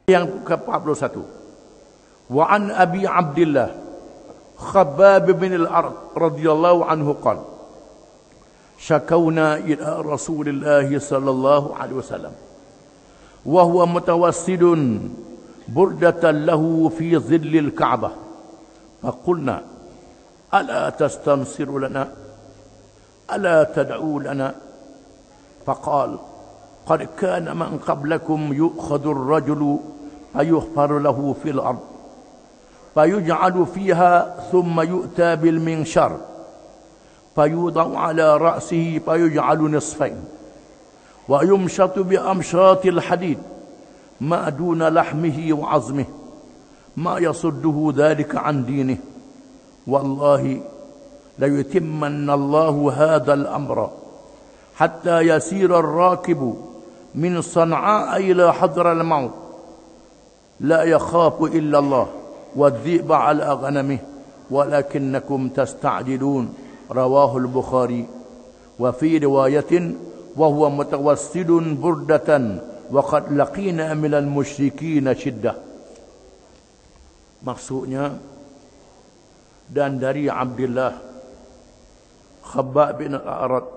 Yang ke-41. Wa an Abi Abdillah Khabbab bin al-Arat radhiyallahu anhu qala syakawna ila Rasulillah sallallahu alaihi wasallam wa huwa mutawassidun burdatan lahu fi dhillil Ka'bah faqulna ala tastansiru lana ala tad'u lana faqala qad kana man qablakum yu'khadhu ar-rajulu فيحفر له في الأرض فيجعل فيها ثم يؤتى بالمنشار فيوضع على رأسه فيجعل نصفين ويمشط بأمشاط الحديد ما دون لحمه وعظمه ما يصده ذلك عن دينه والله ليتمن الله هذا الأمر حتى يسير الراكب من صنعاء إلى حضر الموت لا يخاف إلا الله والذئب على غنمه ولكنكم تستعجلون رواه البخاري وفي رواية وهو متوسد بردة وقد لقينا من المشركين شدة. Maksudnya, dan dari Abdullah Khabbab bin al-Arat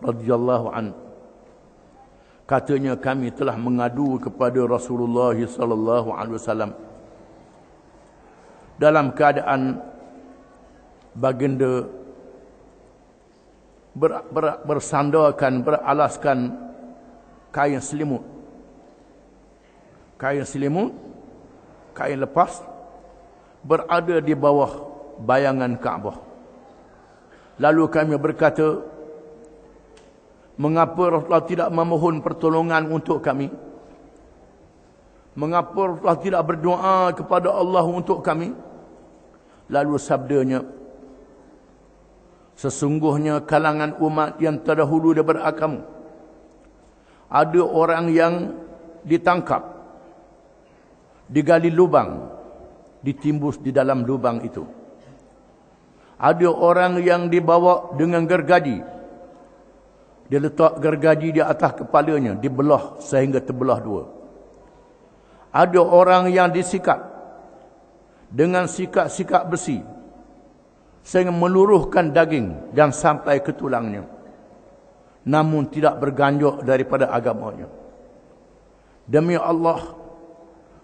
radhiyallahu anhu, katanya kami telah mengadu kepada Rasulullah sallallahu alaihi wasallam dalam keadaan baginda bersandarkan, beralaskan kain selimut. Kain selimut, kain lepas, berada di bawah bayangan Kaabah. Lalu kami berkata, mengapa Rasulullah tidak memohon pertolongan untuk kami? Mengapa Rasulullah tidak berdoa kepada Allah untuk kami? Lalu sabdanya, sesungguhnya kalangan umat yang terdahulu daripada kamu, ada orang yang ditangkap, digali lubang, ditimbus di dalam lubang itu. Ada orang yang dibawa dengan gergaji, dia letak gergaji di atas kepalanya, dibelah sehingga terbelah dua. Ada orang yang disikat dengan sikat-sikat besi sehingga meluruhkan daging dan sampai ke tulangnya, namun tidak berganjok daripada agamanya. Demi Allah,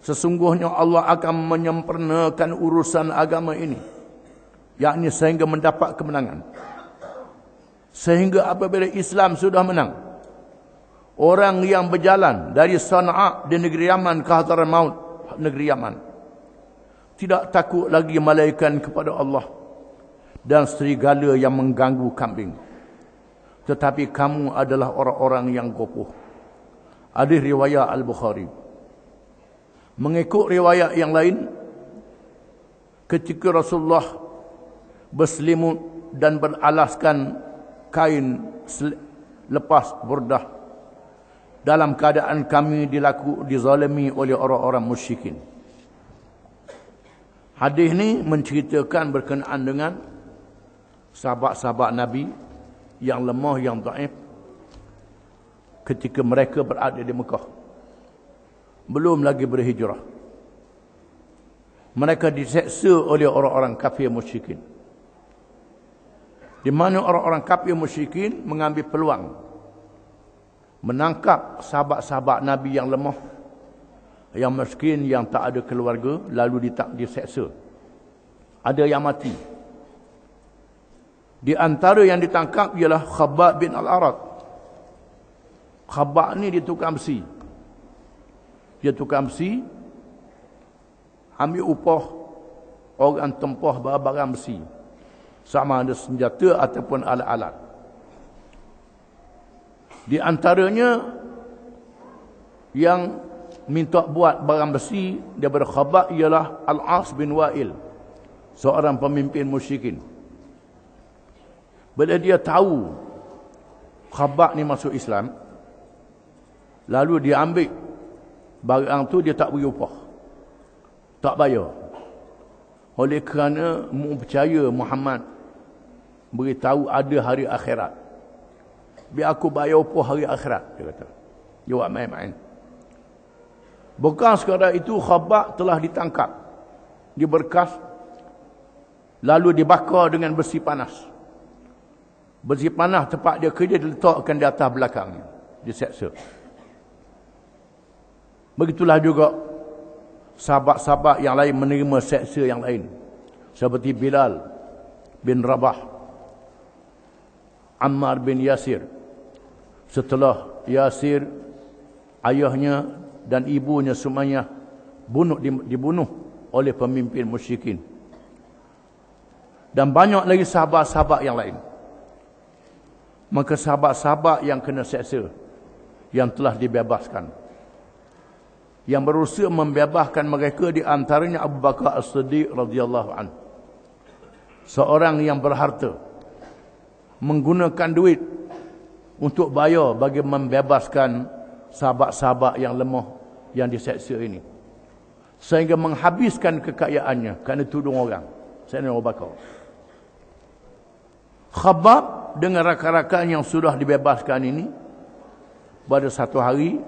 sesungguhnya Allah akan menyempurnakan urusan agama ini, yakni sehingga mendapat kemenangan. Sehingga apabila Islam sudah menang, orang yang berjalan dari Sana'a di negeri Yaman ke Hadramaut, negeri Yaman, tidak takut lagi malaikat kepada Allah dan serigala yang mengganggu kambing. Tetapi kamu adalah orang-orang yang gopoh. Hadis riwayat Al-Bukhari. Mengikut riwayat yang lain, ketika Rasulullah berselimut dan beralaskan kain lepas burdah, dalam keadaan kami dizalimi oleh orang-orang musyrikin. Hadis ini menceritakan berkenaan dengan sahabat-sahabat Nabi yang lemah, yang dhaif, ketika mereka berada di Mekah, belum lagi berhijrah. Mereka diseksa oleh orang-orang kafir musyrikin, di mana orang-orang kafir musyrikin mengambil peluang menangkap sahabat-sahabat Nabi yang lemah, yang miskin, yang tak ada keluarga, lalu diseksa. Ada yang mati. Di antara yang ditangkap ialah Khabbab bin al-Arat. Khabbab ni dia tukang besi. Dia tukang besi, ambil upah orang tempah barang besi, sama ada senjata ataupun alat-alat. Di antaranya yang minta buat barang besi daripada Khabbab ialah Al-As bin Wa'il, seorang pemimpin musyrikin. Bila dia tahu Khabbab ni masuk Islam, lalu dia ambil barang tu, dia tak beri upah, tak bayar. Oleh kerana percaya Muhammad beritahu ada hari akhirat, biar aku bayar upah hari akhirat, dia kata. Dia buat main-main. Bukan sekadar itu, Khabbab telah ditangkap, diberkas, lalu dibakar dengan besi panas. Besi panas tempat dia kerja diletakkan di atas belakangnya, diseksa. Begitulah juga sahabat-sahabat yang lain menerima seksa yang lain, seperti Bilal bin Rabah, Ammar bin Yasir. Setelah Yasir, ayahnya dan ibunya semuanya dibunuh oleh pemimpin musyrikin. Dan banyak lagi sahabat-sahabat yang lain. Maka sahabat-sahabat yang kena seksa, yang telah dibebaskan, yang berusaha membebaskan mereka, di antaranya Abu Bakar As-Siddiq radhiyallahu anhu. Seorang yang berharta, menggunakan duit untuk bayar bagi membebaskan sahabat-sahabat yang lemah yang diseksa ini, sehingga menghabiskan kekayaannya kerana tudung orang. Sayyidina Abu Bakar. Khabbab dengan rakan-rakan yang sudah dibebaskan ini, pada satu hari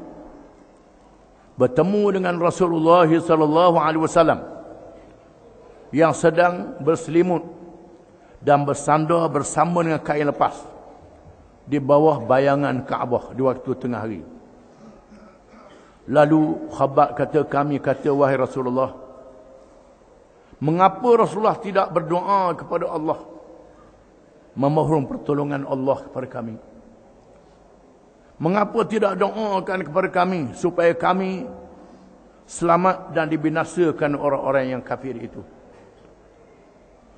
bertemu dengan Rasulullah sallallahu alaihi wasallam yang sedang berselimut dan bersandar bersama dengan kain lepas di bawah bayangan Kaabah di waktu tengah hari. Lalu Khabbab kata, kami kata, wahai Rasulullah, mengapa Rasulullah tidak berdoa kepada Allah, memohon pertolongan Allah kepada kami? Mengapa tidak doakan kepada kami supaya kami selamat dan dibinasakan orang-orang yang kafir itu?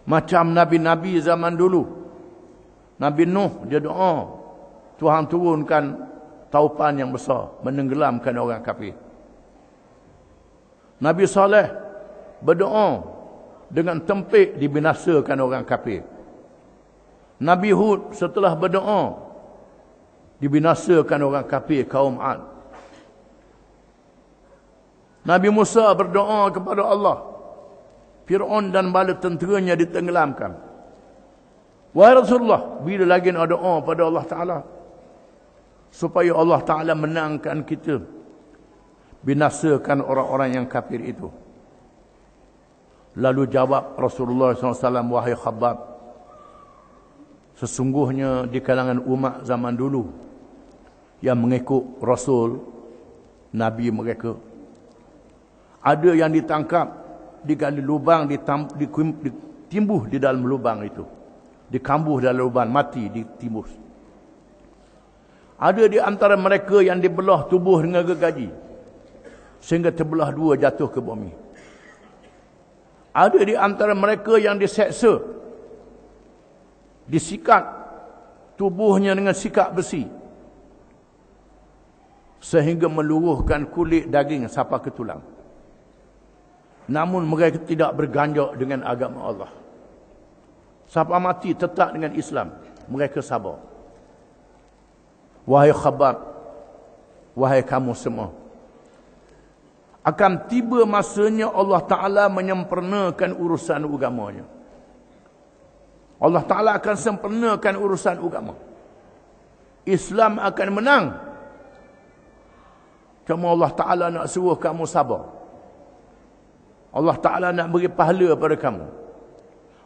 Macam Nabi-Nabi zaman dulu. Nabi Nuh, dia doa, Tuhan turunkan taupan yang besar, menenggelamkan orang kafir. Nabi Saleh berdoa, dengan tempik dibinasakan orang kafir. Nabi Hud setelah berdoa, dibinasakan orang kafir kaum Ad. Nabi Musa berdoa kepada Allah, Fir'aun dan bala tenteranya ditenggelamkan. Wahai Rasulullah, bila lagi nak doa pada Allah Ta'ala supaya Allah Ta'ala menangkan kita, binasakan orang-orang yang kafir itu? Lalu jawab Rasulullah SAW, wahai Khabbab, sesungguhnya di kalangan umat zaman dulu yang mengikut Rasul, Nabi mereka, ada yang ditangkap, digali lubang, ditimbuh di dalam lubang itu, dikambuh dalam lubang, mati, ditimbus. Ada di antara mereka yang dibelah tubuh dengan gergaji sehingga terbelah dua, jatuh ke bumi. Ada di antara mereka yang diseksa, disikat tubuhnya dengan sikat besi sehingga meluruhkan kulit, daging sampai ke tulang. Namun mereka tidak berganjak dengan agama Allah. Sampai mati tetap dengan Islam, mereka sabar. Wahai Khabbab, wahai kamu semua, akan tiba masanya Allah Ta'ala menyempurnakan urusan agamanya. Allah Ta'ala akan sempurnakan urusan agama. Islam akan menang. Cuma Allah Ta'ala nak suruh kamu sabar. Allah Ta'ala nak beri pahala pada kamu.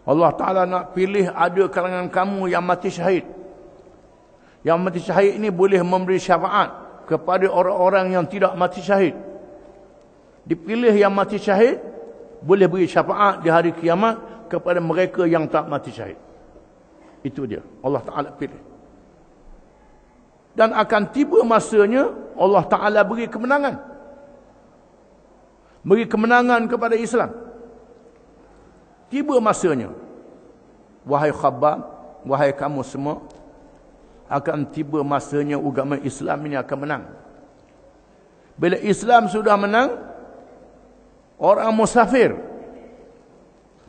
Allah Ta'ala nak pilih ada kalangan kamu yang mati syahid. Yang mati syahid ini boleh memberi syafaat kepada orang-orang yang tidak mati syahid. Dipilih yang mati syahid, boleh beri syafaat di hari kiamat kepada mereka yang tak mati syahid. Itu dia, Allah Ta'ala pilih. Dan akan tiba masanya Allah Ta'ala beri kemenangan. Beri kemenangan kepada Islam. Tiba masanya, wahai Khabbab, wahai kamu semua, akan tiba masanya agama Islam ini akan menang. Bila Islam sudah menang, orang musafir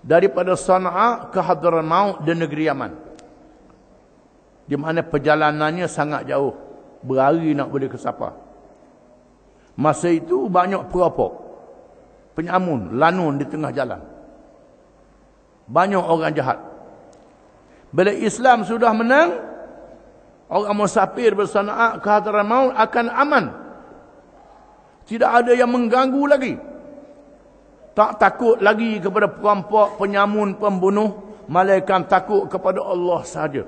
daripada Sana'a ke Hadramaut dan negeri Yaman, di mana perjalanannya sangat jauh, berhari nak boleh ke Sapa. Masa itu banyak perampok, penyamun, lanun di tengah jalan. Banyak orang jahat. Bila Islam sudah menang, orang musafir bersana'a ke Hadramaut akan aman. Tidak ada yang mengganggu lagi. Tak takut lagi kepada perampok, penyamun, pembunuh, melainkan takut kepada Allah sahaja.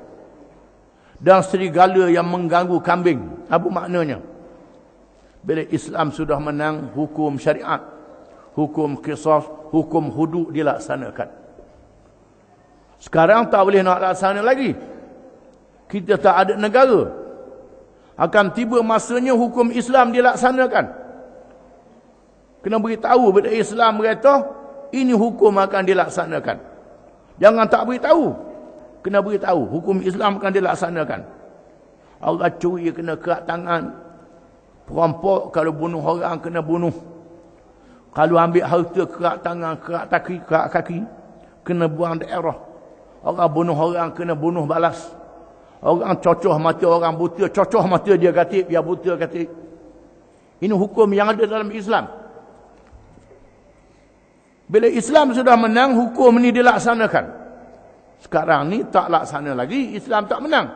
Dan serigala yang mengganggu kambing. Apa maknanya? Bila Islam sudah menang, hukum syariat, hukum qisas, hukum hudud dilaksanakan. Sekarang tak boleh nak laksana lagi. Kita tak ada negara. Akan tiba masanya hukum Islam dilaksanakan. Kena beritahu bila Islam berkata, ini hukum akan dilaksanakan. Jangan tak beritahu. Kena beritahu, hukum Islam akan dilaksanakan. Allah curi kena kerat tangan. Perampok kalau bunuh orang kena bunuh. Kalau ambil harta kerat tangan, kerat kaki, kena buang daerah. Orang bunuh orang kena bunuh balas. Orang cocoh mata orang buta, cocoh mata dia katib, dia buta katib. Ini hukum yang ada dalam Islam. Bila Islam sudah menang, hukum ni dilaksanakan. Sekarang ni tak laksana lagi, Islam tak menang.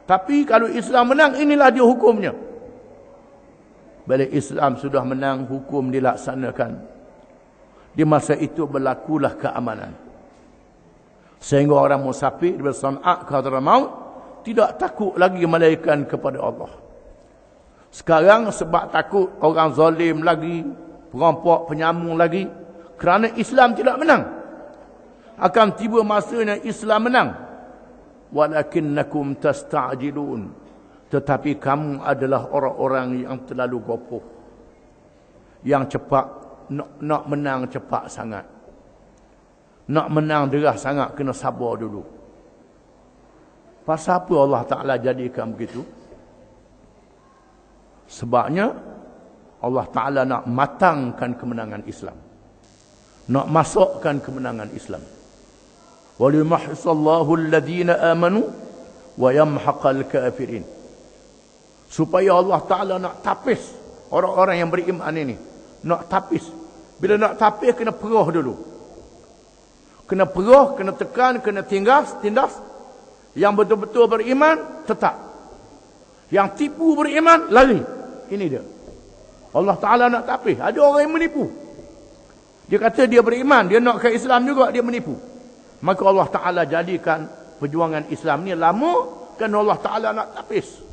Tapi kalau Islam menang, inilah dia hukumnya. Bila Islam sudah menang, hukum dilaksanakan. Di masa itu berlakulah keamanan. Sehingga orang musafir dari Sana'a ke Hadramaut tidak takut lagi melainkan kepada Allah. Sekarang sebab takut orang zalim lagi, perampok, penyamun lagi, kerana Islam tidak menang. Akan tiba masanya Islam menang. Walakinnakum tasta'jilun. Tetapi kamu adalah orang-orang yang terlalu gopoh. Yang cepat, nak menang cepat sangat. Nak menang derah sangat, kena sabar dulu. Pasal apa Allah Ta'ala jadikan begitu? Sebabnya Allah Ta'ala nak matangkan kemenangan Islam. Nak masukkan kemenangan Islam. وَلِيُمَحِّصَ الَّذِينَ آمَنُوا وَيَمْحَقَ الْكَافِرِينَ. Supaya Allah Ta'ala nak tapis orang-orang yang beriman ini. Nak tapis. Bila nak tapis, kena perah dulu. Kena perah, kena tekan, kena tindas. Yang betul-betul beriman, tetap. Yang tipu beriman, lari. Ini dia. Allah Ta'ala nak tapis. Ada orang yang menipu. Dia kata dia beriman, dia nak ke Islam juga, dia menipu. Maka Allah Ta'ala jadikan perjuangan Islam ni lama, kan Allah Ta'ala nak tapis.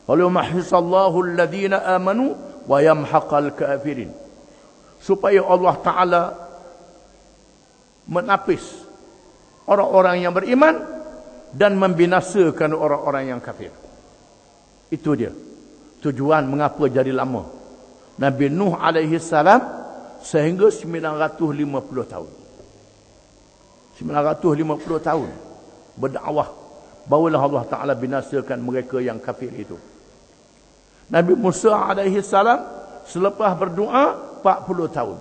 وَلِيُمَحِّصَ الَّذِينَ آمَنُوا وَيَمْحَقَ الْكَافِرِينَ. Supaya Allah Ta'ala menapis orang-orang yang beriman dan membinasakan orang-orang yang kafir. Itu dia. Tujuan mengapa jadi lama. Nabi Nuh alaihi salam sehingga 950 tahun. 950 tahun berdakwah, barulah Allah Ta'ala binasakan mereka yang kafir itu. Nabi Musa alaihi salam selepas berdoa 40 tahun.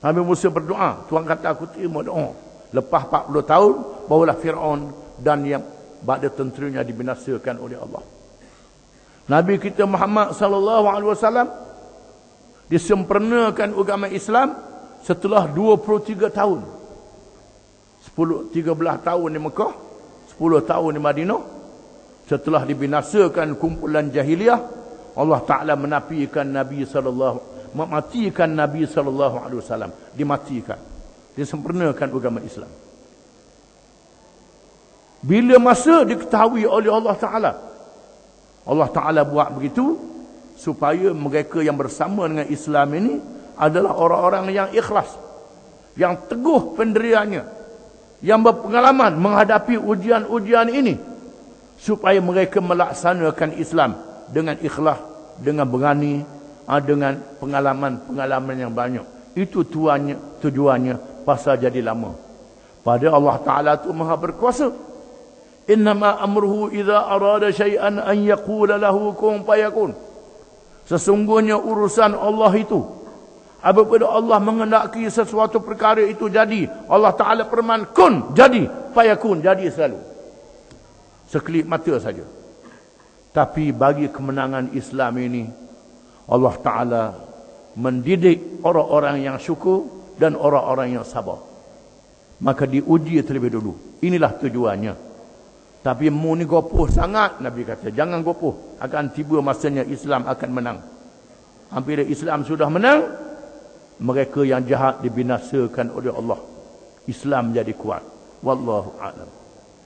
Nabi Musa berdoa, Tuhan kata aku terima doa. Lepas 40 tahun barulah Fir'aun dan yang ba'da tenteranya dibinasakan oleh Allah. Nabi kita Muhammad sallallahu alaihi wasallam disempurnakan agama Islam setelah 23 tahun. 13 tahun di Mekah, 10 tahun di Madinah. Setelah dibinasakan kumpulan jahiliah, Allah Ta'ala mematikan Nabi sallallahu alaihi wasallam, dimatikan. Disempurnakan agama Islam. Bila masa diketahui oleh Allah Ta'ala, Allah Ta'ala buat begitu supaya mereka yang bersama dengan Islam ini adalah orang-orang yang ikhlas, yang teguh pendiriannya, yang berpengalaman menghadapi ujian-ujian ini, supaya mereka melaksanakan Islam dengan ikhlas, dengan berani, dengan pengalaman-pengalaman yang banyak. Itu tujuannya pasal jadi lama. Pada Allah Ta'ala itu maha berkuasa. Innama amruhu idza arada syai'an an yaqula lahu kun fayakun. Sesungguhnya urusan Allah itu, apabila Allah menghendaki sesuatu perkara itu jadi, Allah Ta'ala firman kun, jadi, fayakun, jadi selalu. Sekelip mata saja. Tapi bagi kemenangan Islam ini, Allah Ta'ala mendidik orang-orang yang syukur dan orang-orang yang sabar. Maka diuji terlebih dulu. Inilah tujuannya. Tapi mu ni gopoh sangat, Nabi kata, jangan gopoh. Akan tiba masanya Islam akan menang. Apabila Islam sudah menang, mereka yang jahat dibinasakan oleh Allah. Islam jadi kuat. Wallahu a'lam.